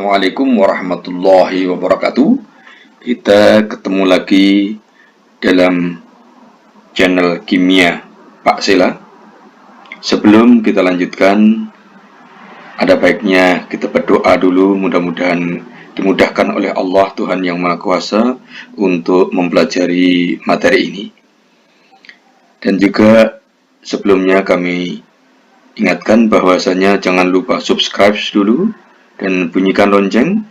Assalamualaikum warahmatullahi wabarakatuh. Kita ketemu lagi dalam channel Kimia Pak Sela. Sebelum kita lanjutkan, ada baiknya kita berdoa dulu, mudah-mudahan dimudahkan oleh Allah Tuhan Yang Maha Kuasa untuk mempelajari materi ini. Dan juga sebelumnya kami ingatkan bahwasanya jangan lupa subscribe dulu dan bunyikan lonceng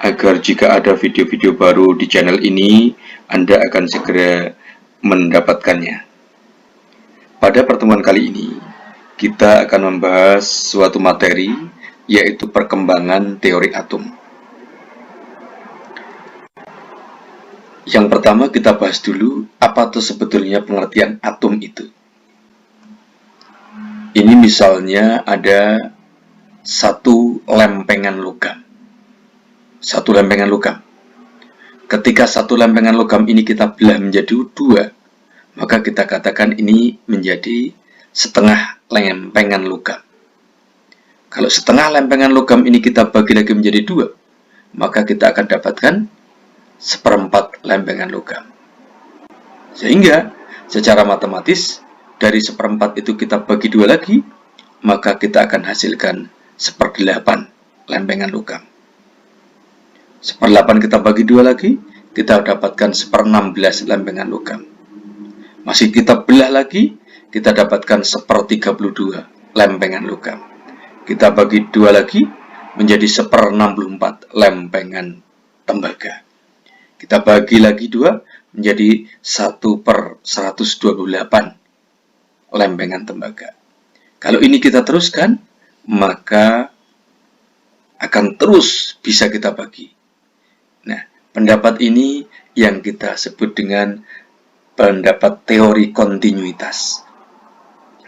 agar jika ada video-video baru di channel ini Anda akan segera mendapatkannya. Pada pertemuan kali ini kita akan membahas suatu materi, yaitu perkembangan teori atom. Yang pertama kita bahas dulu apa itu sebetulnya pengertian atom itu. Ini misalnya ada satu lempengan logam. Satu lempengan logam. Ketika satu lempengan logam ini kita belah menjadi dua, maka kita katakan ini menjadi setengah lempengan logam. Kalau setengah lempengan logam ini kita bagi lagi menjadi dua, maka kita akan dapatkan seperempat lempengan logam. Sehingga secara matematis dari seperempat itu kita bagi dua lagi, maka kita akan hasilkan seperdelapan lempengan logam. Seperdelapan kita bagi dua lagi, kita dapatkan 1/16 lempengan logam. Masih kita belah lagi, kita dapatkan 1/32 lempengan logam. Kita bagi dua lagi, menjadi 1/64 lempengan tembaga. Kita bagi lagi dua, menjadi 1/128 lempengan tembaga. Kalau ini kita teruskan, maka akan terus bisa kita bagi. Nah, pendapat ini yang kita sebut dengan pendapat teori kontinuitas.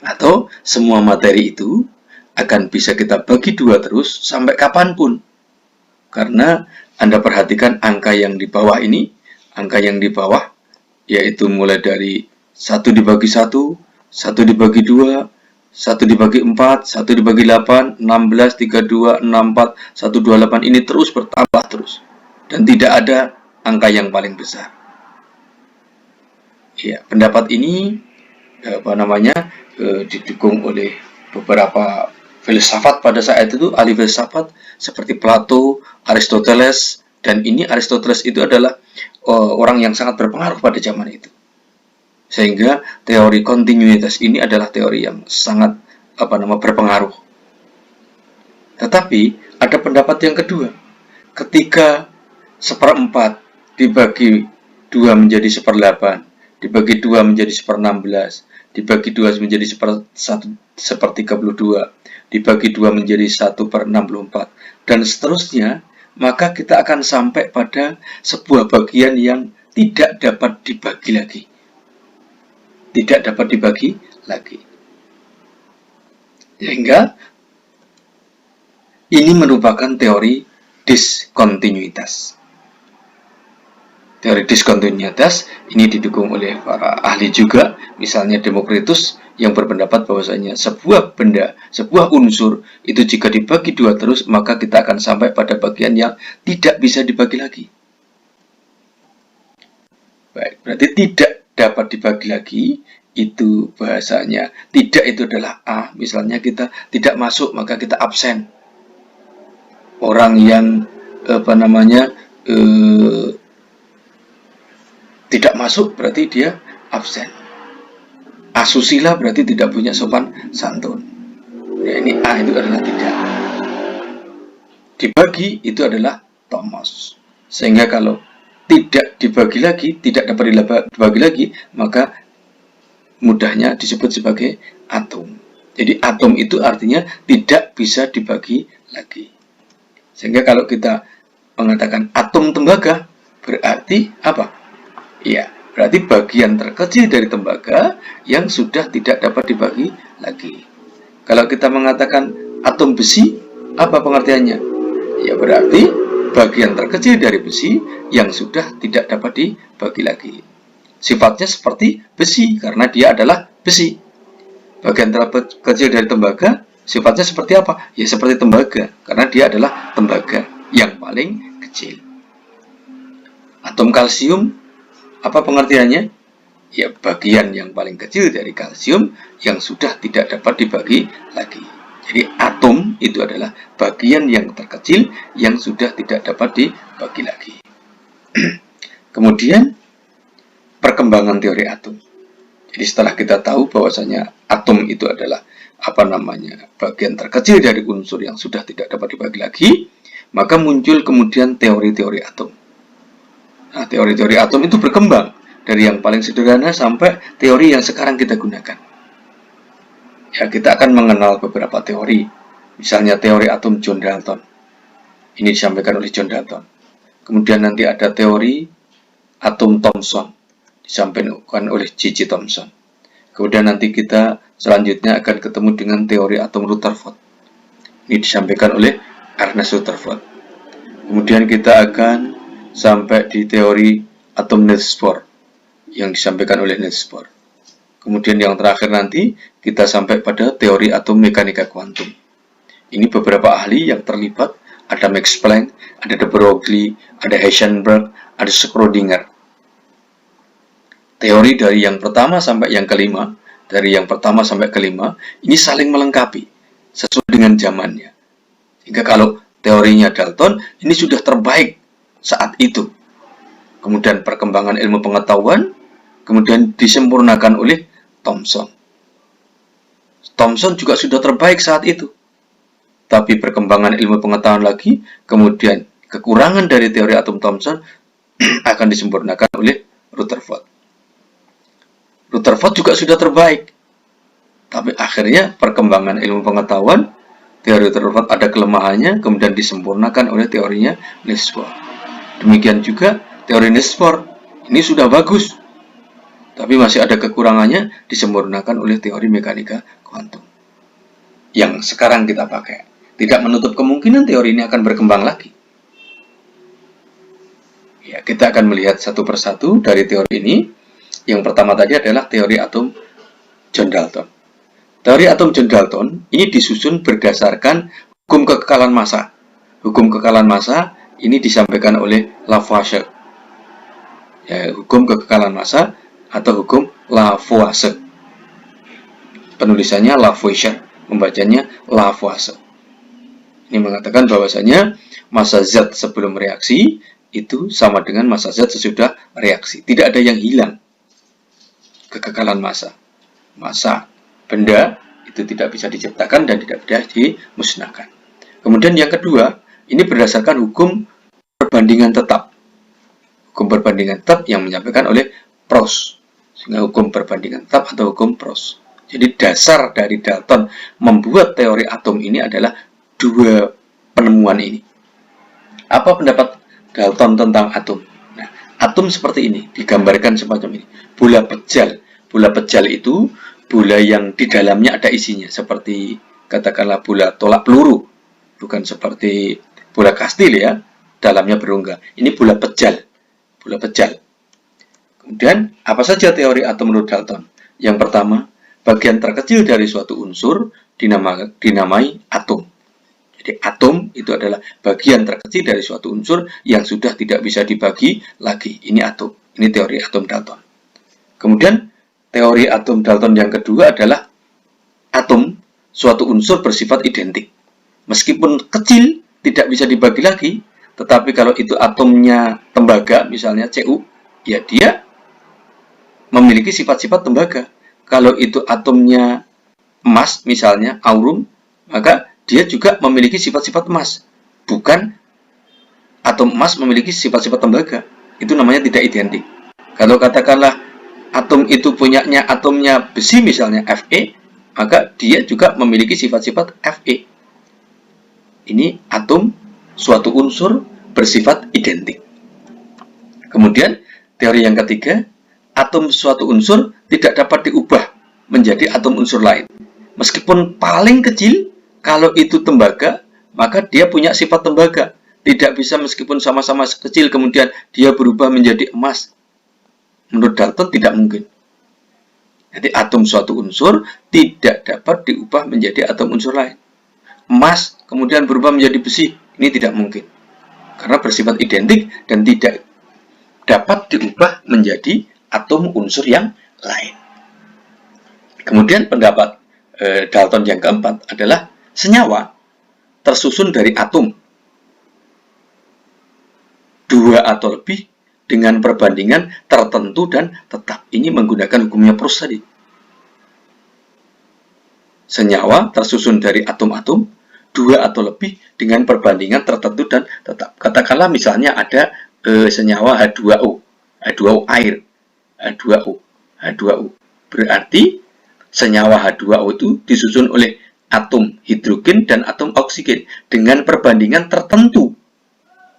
Atau semua materi itu akan bisa kita bagi dua terus sampai kapanpun. Karena Anda perhatikan angka yang di bawah ini, angka yang di bawah yaitu mulai dari 1 dibagi 1, 1 dibagi 2, 1 dibagi 4, 1 dibagi 8, 16, 32, 64, 128 ini terus bertambah terus. Dan tidak ada angka yang paling besar. Ya, pendapat ini didukung oleh beberapa filsafat pada saat itu, ahli filsafat seperti Plato, Aristoteles, dan ini Aristoteles itu adalah orang yang sangat berpengaruh pada zaman itu. Sehingga teori kontinuitas ini adalah teori yang sangat berpengaruh. Tetapi ada pendapat yang kedua. Ketika 1/4 dibagi 2 menjadi 1/8, dibagi 2 menjadi 1/16, dibagi 2 menjadi 1/32, dibagi 2 menjadi 1/64, dan seterusnya, maka kita akan sampai pada sebuah bagian yang tidak dapat dibagi lagi. Tidak dapat dibagi lagi. Sehingga ini merupakan teori diskontinuitas. Teori diskontinuitas ini didukung oleh para ahli juga, misalnya Demokritus yang berpendapat bahwasanya sebuah benda, sebuah unsur itu jika dibagi dua terus, maka kita akan sampai pada bagian yang tidak bisa dibagi lagi. Baik, berarti tidak dapat dibagi lagi, itu bahasanya tidak itu adalah A. Misalnya kita tidak masuk, maka kita absen. Orang yang tidak masuk berarti dia absen. Asusila berarti tidak punya sopan santun. Ya, ini A itu adalah tidak. Dibagi itu adalah tomos. Sehingga kalau tidak dibagi lagi, tidak dapat dibagi lagi, maka mudahnya disebut sebagai atom. Jadi atom itu artinya tidak bisa dibagi lagi. Sehingga kalau kita mengatakan atom tembaga, berarti apa? Ya, berarti bagian terkecil dari tembaga yang sudah tidak dapat dibagi lagi. Kalau kita mengatakan atom besi, apa pengertiannya? Ya, berarti bagian terkecil dari besi yang sudah tidak dapat dibagi lagi. Sifatnya seperti besi karena dia adalah besi. Bagian terkecil dari tembaga sifatnya seperti apa? Ya seperti tembaga karena dia adalah tembaga. yang paling kecil. Atom kalsium, apa pengertiannya? Ya, bagian yang paling kecil dari kalsium yang sudah tidak dapat dibagi lagi. Jadi atom itu adalah bagian yang terkecil yang sudah tidak dapat dibagi lagi. Kemudian perkembangan teori atom. Jadi setelah kita tahu bahwasanya atom itu adalah bagian terkecil dari unsur yang sudah tidak dapat dibagi lagi, maka muncul kemudian teori-teori atom. Nah, teori-teori atom itu berkembang dari yang paling sederhana sampai teori yang sekarang kita gunakan. Ya, kita akan mengenal beberapa teori. Misalnya teori atom John Dalton. Ini disampaikan oleh John Dalton. Kemudian nanti ada teori atom Thomson, disampaikan oleh J.J. Thomson. Kemudian nanti kita selanjutnya akan ketemu dengan teori atom Rutherford. Ini disampaikan oleh Ernest Rutherford. Kemudian kita akan sampai di teori atom Niels Bohr yang disampaikan oleh Niels Bohr. Kemudian yang terakhir nanti kita sampai pada teori atom mekanika kuantum. Ini beberapa ahli yang terlibat, ada Max Planck, ada de Broglie, ada Heisenberg, ada Schrödinger. Teori dari yang pertama sampai yang kelima, ini saling melengkapi sesuai dengan zamannya. Sehingga kalau teorinya Dalton ini sudah terbaik saat itu. Kemudian perkembangan ilmu pengetahuan kemudian disempurnakan oleh Thomson. Thomson juga sudah terbaik saat itu. Tapi perkembangan ilmu pengetahuan lagi, kemudian kekurangan dari teori atom Thomson akan disempurnakan oleh Rutherford. Rutherford juga sudah terbaik. Tapi akhirnya perkembangan ilmu pengetahuan, teori Rutherford ada kelemahannya, kemudian disempurnakan oleh teorinya Niels Bohr. Demikian juga teori Niels Bohr, ini sudah bagus, tapi masih ada kekurangannya, disempurnakan oleh teori mekanika kuantum yang sekarang kita pakai. Tidak menutup kemungkinan teori ini akan berkembang lagi. Ya, kita akan melihat satu persatu dari teori ini. Yang pertama tadi adalah teori atom John Dalton. Teori atom John Dalton ini disusun berdasarkan hukum kekekalan massa. Hukum kekekalan massa ini disampaikan oleh Lavoisier. Ya, hukum kekekalan massa atau hukum Lavoisier. Penulisannya Lavoisier, membacanya Lavoisier. Ini mengatakan bahwasanya massa zat sebelum reaksi itu sama dengan massa zat sesudah reaksi. Tidak ada yang hilang. Kekekalan massa. Massa benda itu tidak bisa diciptakan dan tidak bisa dimusnahkan. Kemudian yang kedua, ini berdasarkan hukum perbandingan tetap. Hukum perbandingan tetap yang menyampaikan oleh Proust. Sehingga hukum perbandingan tetap atau hukum Proust. Jadi dasar dari Dalton membuat teori atom ini adalah dua penemuan ini. Apa pendapat Dalton tentang atom? Nah, atom seperti ini, digambarkan semacam ini. Bola pejal. Bola pejal itu bola yang di dalamnya ada isinya, seperti katakanlah bola tolak peluru. Bukan seperti bola kastil ya, dalamnya berongga. Ini bola pejal. Bola pejal. Kemudian, apa saja teori atom menurut Dalton? Yang pertama, bagian terkecil dari suatu unsur dinamai atom. Jadi atom itu adalah bagian terkecil dari suatu unsur yang sudah tidak bisa dibagi lagi. Ini atom. Ini teori atom Dalton. Kemudian teori atom Dalton yang kedua adalah atom suatu unsur bersifat identik. Meskipun kecil tidak bisa dibagi lagi, tetapi kalau itu atomnya tembaga misalnya Cu, ya dia memiliki sifat-sifat tembaga. Kalau itu atomnya emas misalnya aurum, maka dia juga memiliki sifat-sifat emas. Bukan atom emas memiliki sifat-sifat tembaga. Itu namanya tidak identik. Kalau katakanlah atom itu punyanya atomnya besi misalnya Fe, maka dia juga memiliki sifat-sifat Fe. Ini atom suatu unsur bersifat identik. Kemudian teori yang ketiga, atom suatu unsur tidak dapat diubah menjadi atom unsur lain. Meskipun paling kecil, kalau itu tembaga, maka dia punya sifat tembaga. Tidak bisa meskipun sama-sama kecil kemudian dia berubah menjadi emas. Menurut Dalton tidak mungkin. Jadi atom suatu unsur tidak dapat diubah menjadi atom unsur lain. Emas kemudian berubah menjadi besi, ini tidak mungkin. karena bersifat identik dan tidak dapat diubah menjadi atom unsur yang lain. Kemudian pendapat Dalton yang keempat adalah senyawa tersusun dari atom dua atau lebih dengan perbandingan tertentu dan tetap. Ini menggunakan hukumnya Proust tadi. Senyawa tersusun dari atom-atom dua atau lebih dengan perbandingan tertentu dan tetap. Katakanlah misalnya ada senyawa H2O, H2O air, H2O, H2O. Berarti senyawa H2O itu disusun oleh atom hidrogen dan atom oksigen dengan perbandingan tertentu.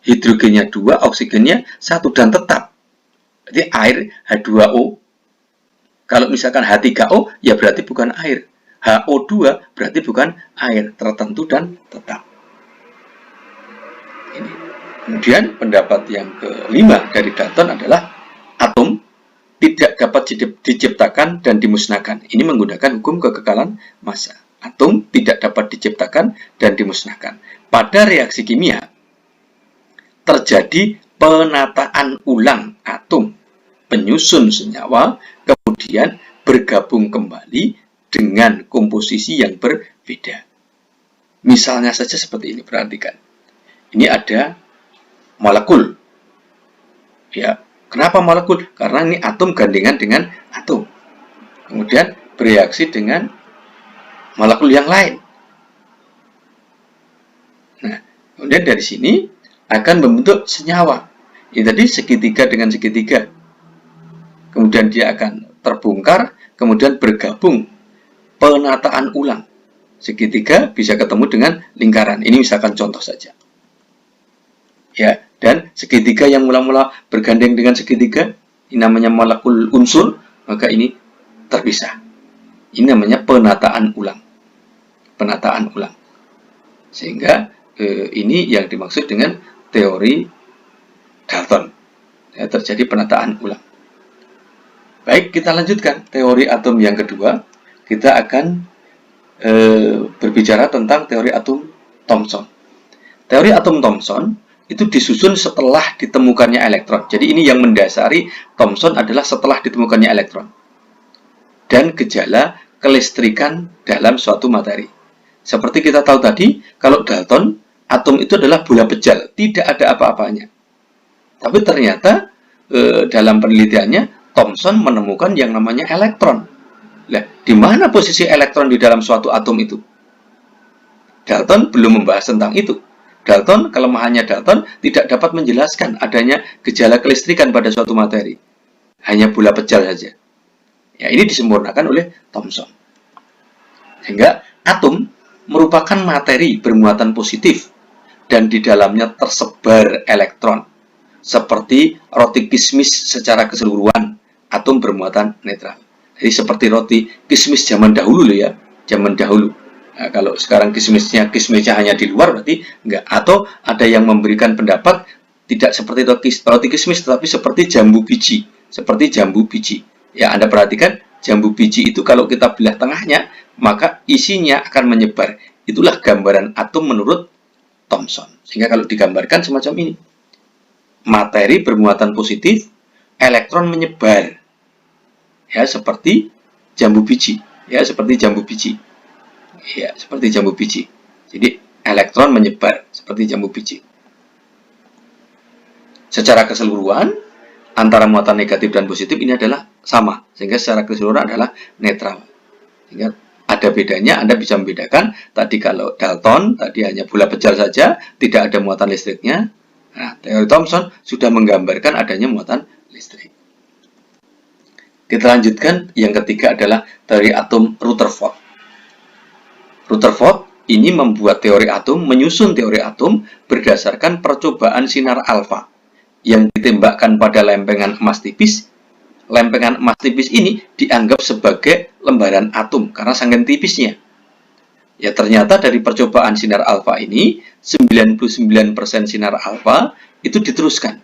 Hidrogennya 2, oksigennya 1 dan tetap. Jadi air H2O. Kalau misalkan H3O ya berarti bukan air. HO2 berarti bukan air, tertentu dan tetap. Ini. Kemudian pendapat yang kelima dari Dalton adalah atom tidak dapat diciptakan dan dimusnahkan. Ini menggunakan hukum kekekalan massa. Atom tidak dapat diciptakan dan dimusnahkan. Pada reaksi kimia terjadi penataan ulang atom penyusun senyawa, kemudian bergabung kembali dengan komposisi yang berbeda. Misalnya saja seperti ini, perhatikan. Ini ada molekul. Ya, kenapa molekul? Karena ini atom gandengan dengan atom. Kemudian bereaksi dengan molekul yang lain. Nah, kemudian dari sini akan membentuk senyawa. Ini tadi segitiga dengan segitiga. Kemudian dia akan terbongkar, kemudian bergabung. Penataan ulang. Segitiga bisa ketemu dengan lingkaran. Ini misalkan contoh saja. Ya, dan segitiga yang mula-mula bergandeng dengan segitiga, ini namanya molekul unsur, maka ini terpisah. Ini namanya penataan ulang. Penataan ulang. Sehingga ini yang dimaksud dengan teori Dalton. Ya, terjadi penataan ulang. Baik, kita lanjutkan teori atom yang kedua. Kita akan berbicara tentang teori atom Thomson. Teori atom Thomson itu disusun setelah ditemukannya elektron. Jadi ini yang mendasari Thomson adalah setelah ditemukannya elektron. Dan gejala kelistrikan dalam suatu materi. Seperti kita tahu tadi, kalau Dalton, atom itu adalah bola pejal, tidak ada apa-apanya. Tapi ternyata dalam penelitiannya, Thomson menemukan yang namanya elektron. Nah, di mana posisi elektron di dalam suatu atom itu? Dalton belum membahas tentang itu. Dalton, kelemahannya Dalton tidak dapat menjelaskan adanya gejala kelistrikan pada suatu materi. Hanya bola pejal saja. Ya, ini disempurnakan oleh Thomson. Sehingga atom merupakan materi bermuatan positif dan di dalamnya tersebar elektron. Seperti roti kismis secara keseluruhan, atom bermuatan netral. Jadi seperti roti kismis zaman dahulu loh ya, zaman dahulu. Nah, kalau sekarang kismisnya hanya di luar berarti enggak. Atau ada yang memberikan pendapat tidak seperti roti kismis, tetapi seperti jambu biji, Ya, Anda perhatikan jambu biji itu kalau kita belah tengahnya, maka isinya akan menyebar. Itulah gambaran atom menurut Thomson. Sehingga kalau digambarkan semacam ini, materi bermuatan positif, elektron menyebar. Ya, seperti jambu biji. Ya, seperti jambu biji. Jadi, elektron menyebar seperti jambu biji. Secara keseluruhan, antara muatan negatif dan positif ini adalah sama. Sehingga secara keseluruhan adalah netral. Sehingga ada bedanya, Anda bisa membedakan. Tadi kalau Dalton, tadi hanya bola pejal saja, tidak ada muatan listriknya. Nah, teori Thomson sudah menggambarkan adanya muatan listrik. Kita lanjutkan, yang ketiga adalah teori atom Rutherford. Rutherford ini membuat teori atom, menyusun teori atom berdasarkan percobaan sinar alfa yang ditembakkan pada lempengan emas tipis. Lempengan emas tipis ini dianggap sebagai lembaran atom karena sangat tipisnya. Ya, ternyata dari percobaan sinar alfa ini 99% sinar alfa itu diteruskan.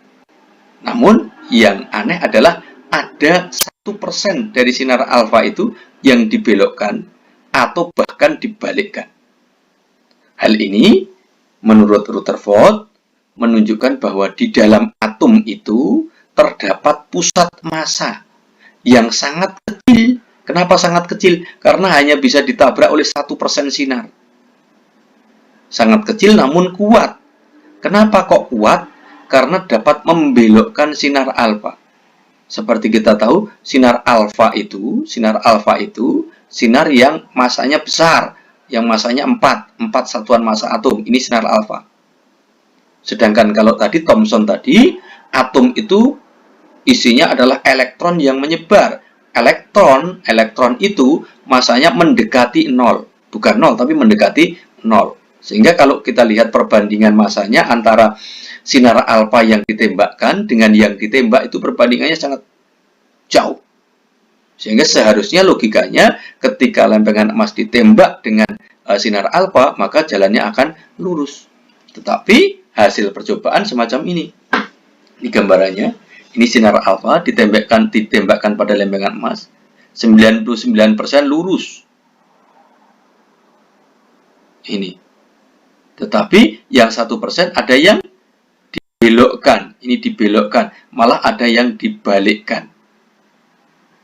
Namun yang aneh adalah ada 1% dari sinar alfa itu yang dibelokkan atau bahkan dibalikkan. Hal ini menurut Rutherford menunjukkan bahwa di dalam atom itu terdapat pusat massa yang sangat kecil. Kenapa sangat kecil? Karena hanya bisa ditabrak oleh 1% sinar. Sangat kecil namun kuat. Kenapa kok kuat? Karena dapat membelokkan sinar alfa. Seperti kita tahu, sinar alfa itu sinar yang masanya besar, yang masanya 4 satuan massa atom. Ini sinar alfa. Sedangkan kalau tadi Thomson tadi, atom itu isinya adalah elektron yang menyebar. Elektron itu masanya mendekati 0. Bukan 0, tapi mendekati 0. Sehingga kalau kita lihat perbandingan masanya antara sinar alfa yang ditembakkan dengan yang ditembak itu perbandingannya sangat jauh. Sehingga seharusnya logikanya ketika lempengan emas ditembak dengan sinar alfa, maka jalannya akan lurus. Tetapi hasil percobaan semacam ini. Ini gambarannya. Ini sinar alfa ditembakkan pada lempengan emas. 99% lurus. Ini. Tetapi yang 1% ada yang dibelokkan. Ini dibelokkan. Malah ada yang dibalikkan.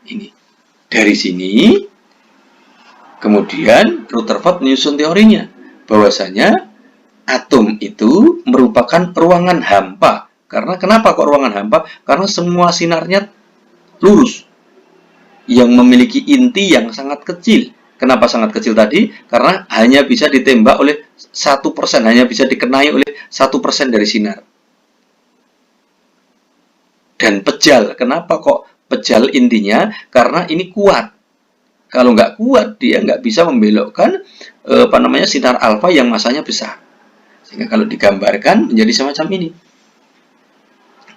Ini. Dari sini, kemudian Rutherford menyusun teorinya. Bahwasanya atom itu merupakan ruangan hampa. Karena kenapa kok ruangan hampa? Karena semua sinarnya lurus. Yang memiliki inti yang sangat kecil. Kenapa sangat kecil tadi? Karena hanya bisa ditembak oleh 1%, hanya bisa dikenai oleh 1% dari sinar. Dan pejal. Kenapa kok pejal intinya? Karena ini kuat. Kalau nggak kuat, dia nggak bisa membelokkan sinar alfa yang masanya besar. Sehingga kalau digambarkan menjadi semacam ini.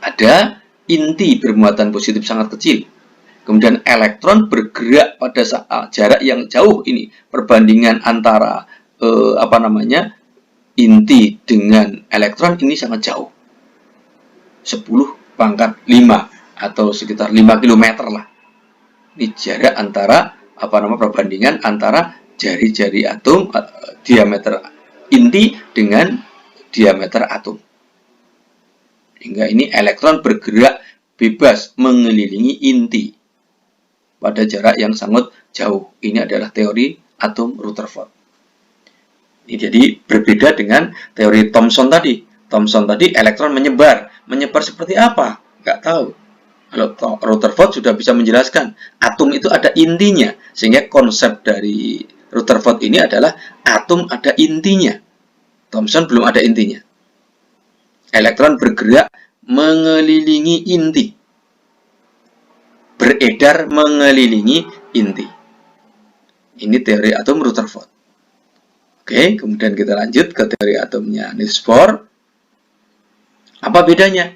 Ada inti bermuatan positif sangat kecil. Kemudian elektron bergerak pada jarak yang jauh ini. Perbandingan antara inti dengan elektron ini sangat jauh. 10⁵ atau sekitar 5 km lah. Ini jarak antara perbandingan antara jari-jari atom, diameter inti dengan diameter atom. Hingga ini elektron bergerak bebas mengelilingi inti pada jarak yang sangat jauh. Ini adalah teori atom Rutherford. Ini jadi berbeda dengan teori Thomson tadi. Thomson tadi elektron menyebar. Menyebar seperti apa? Nggak tahu. Kalau Rutherford sudah bisa menjelaskan. Atom itu ada intinya. Sehingga konsep dari Rutherford ini adalah atom ada intinya. Thomson belum ada intinya. Elektron bergerak mengelilingi inti. Beredar mengelilingi inti. Ini teori atom Rutherford. Oke, kemudian kita lanjut ke teori atomnya Niels Bohr. Apa bedanya?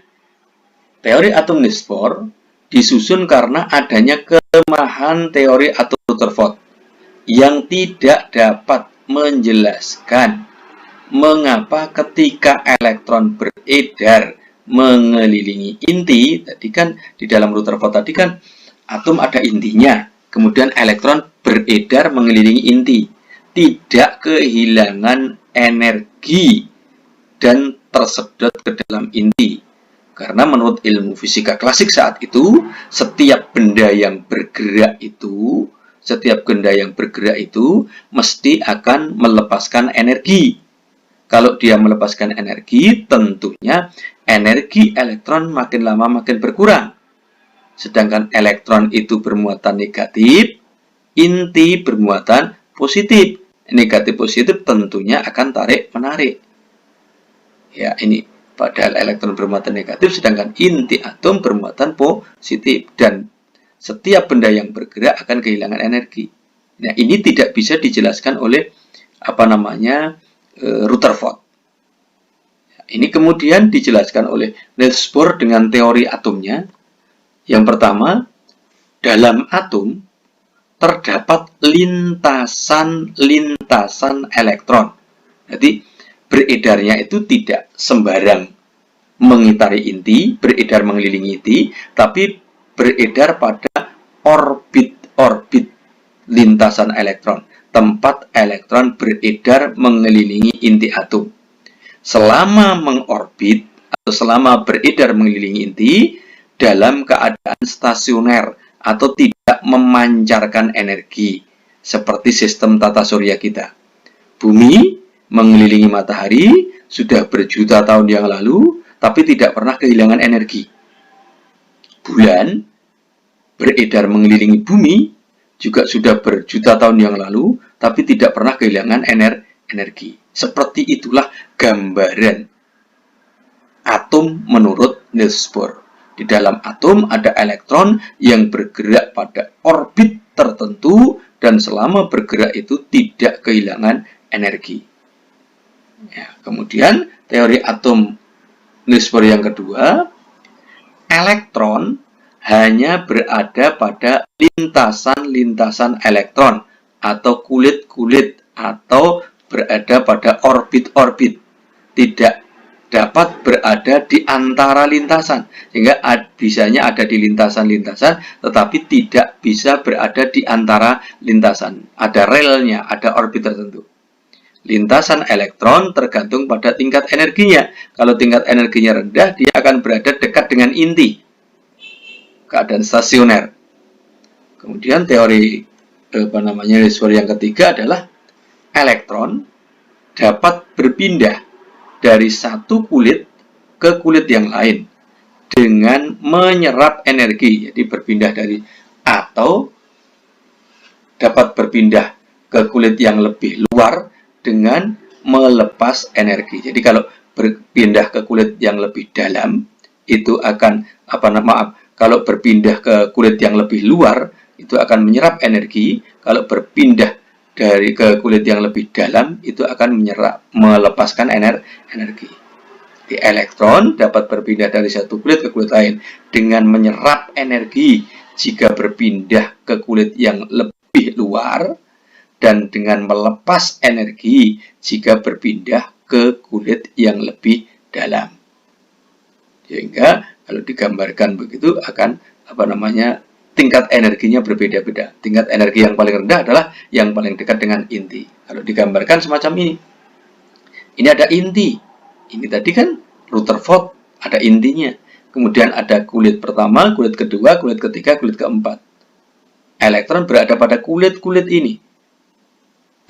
Teori atom Niels Bohr disusun karena adanya kelemahan teori atom Rutherford yang tidak dapat menjelaskan mengapa ketika elektron beredar mengelilingi inti, tadi kan di dalam Rutherford tadi kan atom ada intinya, kemudian elektron beredar mengelilingi inti, tidak kehilangan energi dan tersedot ke dalam inti. Karena menurut ilmu fisika klasik saat itu, setiap benda yang bergerak itu mesti akan melepaskan energi. Kalau dia melepaskan energi, tentunya energi elektron makin lama makin berkurang. Sedangkan elektron itu bermuatan negatif, inti bermuatan positif. Negatif positif tentunya akan tarik-menarik. Ya, ini padahal elektron bermuatan negatif, sedangkan inti atom bermuatan positif. Dan setiap benda yang bergerak akan kehilangan energi. Nah, ini tidak bisa dijelaskan oleh Rutherford. Ini kemudian dijelaskan oleh Niels Bohr dengan teori atomnya. Yang pertama, dalam atom terdapat lintasan elektron. Jadi beredarnya itu tidak sembarang mengitari inti, beredar mengelilingi inti, tapi beredar pada orbit lintasan elektron. Tempat elektron beredar mengelilingi inti atom. Selama mengorbit, atau selama beredar mengelilingi inti dalam keadaan stasioner atau tidak memancarkan energi seperti sistem tata surya kita. Bumi mengelilingi matahari sudah berjuta tahun yang lalu, tapi tidak pernah kehilangan energi. Bulan beredar mengelilingi bumi juga sudah berjuta tahun yang lalu, tapi tidak pernah kehilangan energi. Seperti itulah gambaran atom menurut Niels Bohr. Di dalam atom ada elektron yang bergerak pada orbit tertentu dan selama bergerak itu tidak kehilangan energi. Ya, kemudian teori atom Niels Bohr yang kedua, elektron hanya berada pada lintasan-lintasan elektron atau kulit-kulit atau berada pada orbit-orbit, tidak dapat berada di antara lintasan, sehingga bisanya ada di lintasan-lintasan tetapi tidak bisa berada di antara lintasan, ada relnya, ada orbit tertentu. Lintasan elektron tergantung pada tingkat energinya. Kalau tingkat energinya rendah, dia akan berada dekat dengan inti, keadaan stasioner. Kemudian teori Niels Bohr yang ketiga adalah elektron dapat berpindah dari satu kulit ke kulit yang lain dengan menyerap energi. Jadi berpindah dari, atau dapat berpindah ke kulit yang lebih luar dengan melepas energi. Jadi kalau berpindah ke kulit yang lebih dalam itu akan kalau berpindah ke kulit yang lebih luar itu akan menyerap energi. Kalau berpindah ke kulit yang lebih dalam itu akan melepaskan energi. Di elektron dapat berpindah dari satu kulit ke kulit lain dengan menyerap energi jika berpindah ke kulit yang lebih luar dan dengan melepas energi jika berpindah ke kulit yang lebih dalam. Sehingga kalau digambarkan begitu akan tingkat energinya berbeda-beda. Tingkat energi yang paling rendah adalah yang paling dekat dengan inti. Kalau digambarkan semacam ini. Ini ada inti. Ini tadi kan Rutherford, ada intinya. Kemudian ada kulit pertama, kulit kedua, kulit ketiga, kulit keempat. Elektron berada pada kulit-kulit ini.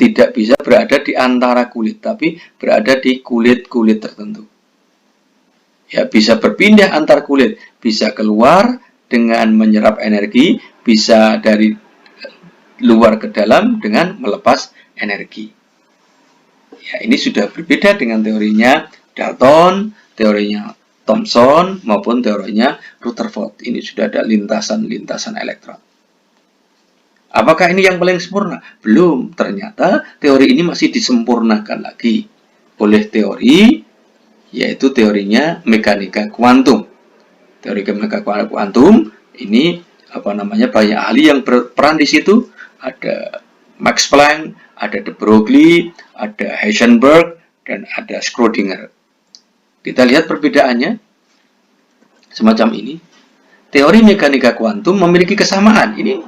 Tidak bisa berada di antara kulit, tapi berada di kulit-kulit tertentu. Ya, bisa berpindah antar kulit, bisa keluar dengan menyerap energi, bisa dari luar ke dalam dengan melepas energi. Ya, ini sudah berbeda dengan teorinya Dalton, teorinya Thomson, maupun teorinya Rutherford. Ini sudah ada lintasan-lintasan elektron. Apakah ini yang paling sempurna? Belum. Ternyata teori ini masih disempurnakan lagi oleh teori, yaitu teorinya mekanika kuantum. Teori mekanika kuantum ini banyak ahli yang berperan di situ. Ada Max Planck, ada de Broglie, ada Heisenberg, dan ada Schrödinger. Kita lihat perbedaannya semacam ini. Teori mekanika kuantum memiliki kesamaan ini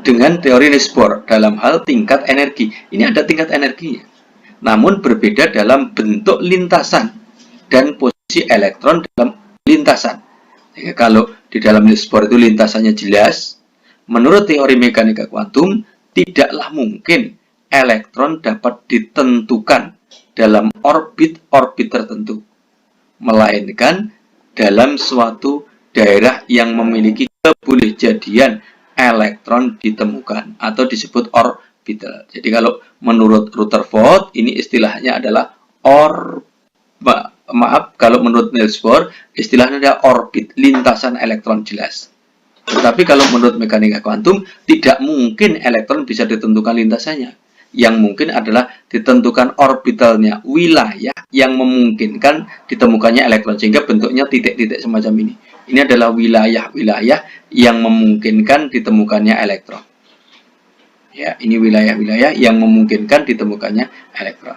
dengan teori Niels Bohr dalam hal tingkat energi. Ini ada tingkat energinya, namun berbeda dalam bentuk lintasan dan posisi elektron dalam lintasan. Jadi, kalau di dalam Niels Bohr itu lintasannya jelas, menurut teori mekanika kuantum tidaklah mungkin elektron dapat ditentukan dalam orbit-orbit tertentu, melainkan dalam suatu daerah yang memiliki kebolehjadian elektron ditemukan atau disebut orbital. Jadi kalau menurut Rutherford ini istilahnya adalah kalau menurut Niels Bohr istilahnya adalah orbit, lintasan elektron jelas. Tetapi kalau menurut mekanika kuantum tidak mungkin elektron bisa ditentukan lintasannya. Yang mungkin adalah ditentukan orbitalnya, wilayah yang memungkinkan ditemukannya elektron, sehingga bentuknya titik-titik semacam ini. Ini adalah wilayah-wilayah yang memungkinkan ditemukannya elektron. Ya, ini wilayah-wilayah yang memungkinkan ditemukannya elektron.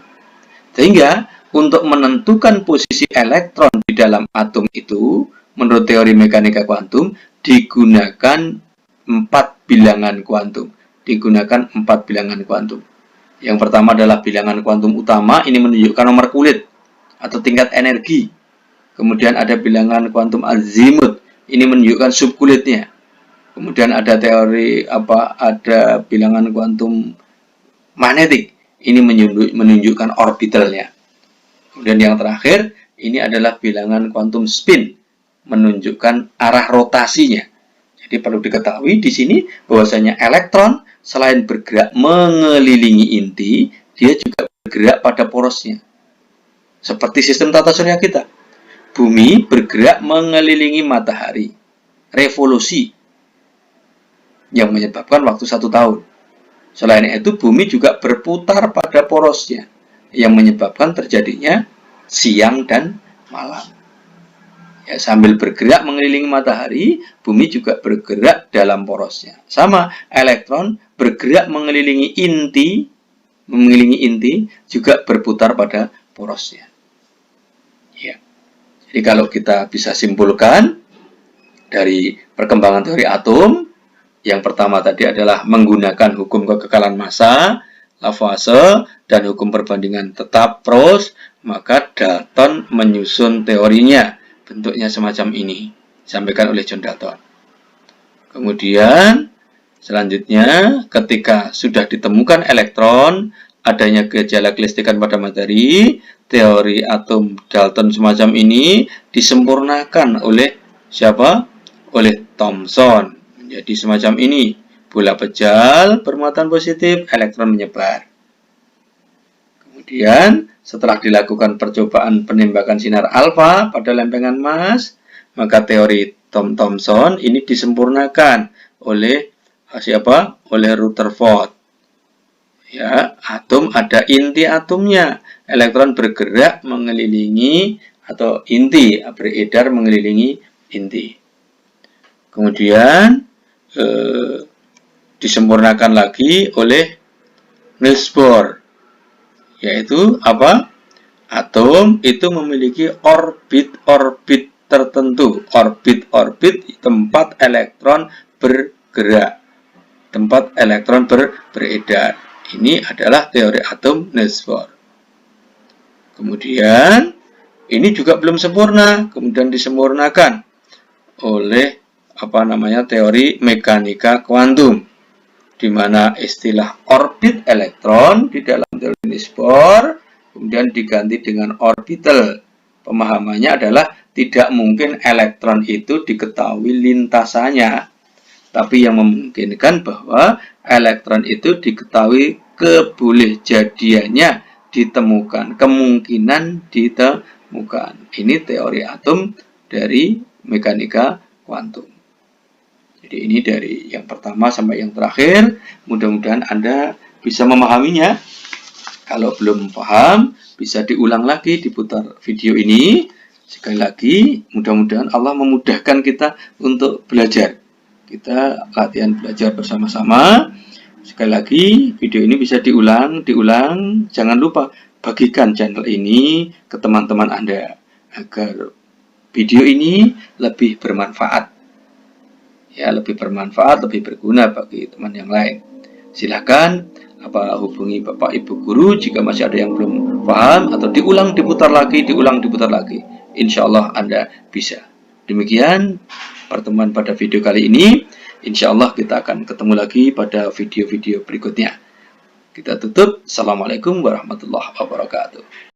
Sehingga untuk menentukan posisi elektron di dalam atom itu, menurut teori mekanika kuantum digunakan 4 bilangan kuantum. Yang pertama adalah bilangan kuantum utama, ini menunjukkan nomor kulit atau tingkat energi. Kemudian ada bilangan kuantum azimut, ini menunjukkan subkulitnya. Kemudian ada teori ada bilangan kuantum magnetik, ini menunjukkan orbitalnya. Kemudian yang terakhir, ini adalah bilangan kuantum spin, menunjukkan arah rotasinya. Jadi perlu diketahui di sini bahwasanya elektron selain bergerak mengelilingi inti, dia juga bergerak pada porosnya. Seperti sistem tata surya kita. Bumi bergerak mengelilingi matahari. Revolusi yang menyebabkan waktu 1 tahun. Selain itu, bumi juga berputar pada porosnya, yang menyebabkan terjadinya siang dan malam. Ya, sambil bergerak mengelilingi matahari, bumi juga bergerak dalam porosnya. Sama, elektron bergerak mengelilingi inti, juga berputar pada porosnya. Ya. Jadi kalau kita bisa simpulkan dari perkembangan teori atom, yang pertama tadi adalah menggunakan hukum kekekalan massa, Lavoisier, dan hukum perbandingan tetap Proust, maka Dalton menyusun teorinya. Bentuknya semacam ini, disampaikan oleh John Dalton. Kemudian, selanjutnya, ketika sudah ditemukan elektron, adanya gejala kelistrikan pada materi, teori atom Dalton semacam ini disempurnakan oleh siapa? Oleh Thomson. Menjadi semacam ini. Bola pejal bermuatan positif, elektron menyebar. Kemudian, setelah dilakukan percobaan penembakan sinar alfa pada lempengan Mars, maka teori Thomson ini disempurnakan oleh siapa? Oleh Rutherford. Ya, atom ada inti atomnya. Elektron bergerak mengelilingi atau inti beredar mengelilingi inti. Kemudian disempurnakan lagi oleh Niels Bohr, yaitu apa? Atom itu memiliki orbit-orbit tertentu, orbit-orbit tempat elektron bergerak, tempat elektron beredar. Ini adalah teori atom Niels Bohr. Kemudian ini juga belum sempurna, kemudian disempurnakan oleh teori mekanika kuantum, di mana istilah orbit elektron di dalam teori Niels Bohr kemudian diganti dengan orbital. Pemahamannya adalah tidak mungkin elektron itu diketahui lintasannya, tapi yang memungkinkan bahwa elektron itu diketahui kebolehjadiannya ditemukan, kemungkinan ditemukan. Ini teori atom dari mekanika kuantum. Jadi ini dari yang pertama sampai yang terakhir. Mudah-mudahan Anda bisa memahaminya. Kalau belum paham, bisa diulang lagi, diputar video ini. Sekali lagi, mudah-mudahan Allah memudahkan kita untuk belajar. Kita latihan belajar bersama-sama. Sekali lagi, video ini bisa diulang. Jangan lupa bagikan channel ini ke teman-teman Anda agar video ini lebih bermanfaat. Ya, lebih bermanfaat, lebih berguna bagi teman yang lain. Silakan hubungi Bapak Ibu guru jika masih ada yang belum paham, atau diulang diputar lagi. Insya Allah Anda bisa. Demikian pertemuan pada video kali ini. Insya Allah kita akan ketemu lagi pada video-video berikutnya. Kita tutup. Assalamualaikum warahmatullahi wabarakatuh.